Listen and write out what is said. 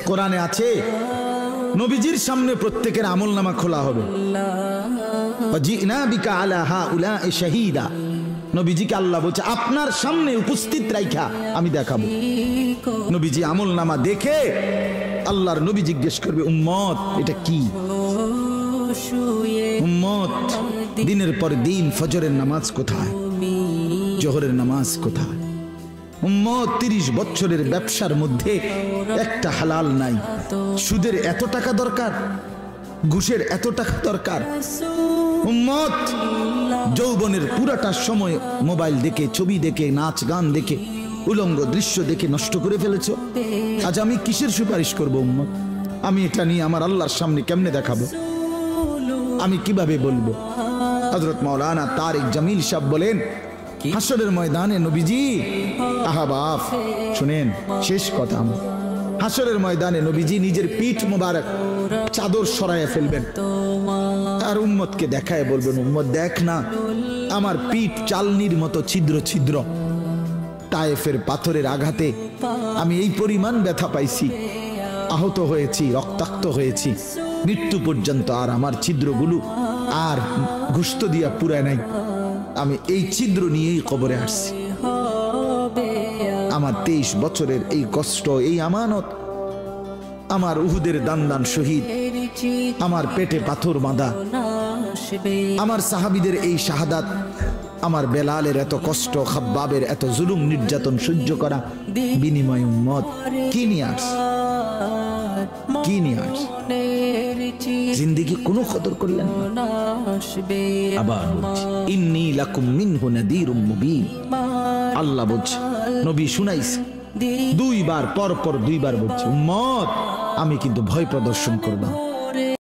কোরআনে আছে নবীজির সামনে প্রত্যেকের আমলনামা খোলা হবে। ওয়াজিনা বিকা আলা হাউলা'i শাহীদা, নবীজিকে আল্লাহ বলছে আপনার সামনে উপস্থিত রাইখা আমি দেখাবো। নবীজি আমলনামা দেখে আল্লাহর নবী জিজ্ঞেস করবে উম্মত এটা কি? উম্মত দিনের পর দিন ফজরের নামাজ কোথায়, জোহরের নামাজ কোথায়? উম্মত 30 বছরের ব্যবসার মধ্যে একটা হালাল নাই। সুদের এত টাকা দরকার, ঘুষের এত টাকা দরকার। উম্মত যৌবনের পুরাটা সময় মোবাইল দেখে, ছবি দেখে, নাচ গান দেখে, উলঙ্গ দৃশ্য দেখে নষ্ট করে ফেলেছ। আজ আমি কিসের সুপারিশ করব উম্মত? আমি এটা নিয়ে আমার আল্লাহর সামনে কেমনে দেখাবো? আমি কিভাবে বলবো? হযরত মাওলানা তারিক জামিল সাহেব বলেন হাসরের ময়দানে নবীজি, আহা বাপ শুনেন শেষ কথা আমার, হাসরের ময়দানে নবীজি নিজের পিঠ মোবারক চাদর সরাইয়া ফেলবেন আর উম্মতকে দেখায় বলবেন উম্মত দেখ না আমার পিঠ চালনির মতো ছিদ্র ছিদ্র, তায়েফের পাথরের আঘাতে আমি এই পরিমাণ ব্যথা পাইছি, আহত হয়েছি, রক্তাক্ত হয়েছি, মৃত্যু পর্যন্ত আর আমার ছিদ্রগুলো আর গোশত দিয়া পুরায় নাই। আমি এই ছিদ্র নিয়েই কবরে আসছি। আমার 23 বছরের এই কষ্ট, এই আমানত, আমার উহুদের দান শহীদ, আমার পেটে পাথর বাঁধা, আমার সাহাবীদের এই শাহাদাত, আমার বেলালের এত কষ্ট, খাব্বাবের এত জুলুম নির্যাতন সহ্য করা, বিনিময় উম্মত কি নিয়ে আসছে? কি নিয়ে আসছে? জিন্দেগি কোনো কদর করলেন না। আবার বলছি ইন্নী লাকুম মিনহু নাযীরুম মুবিন। আল্লাহ বলছে নবী শুনাইছে 2 বার, পর পর 2 বার বলছে উম্মত আমি কিন্তু ভয় প্রদর্শন করব।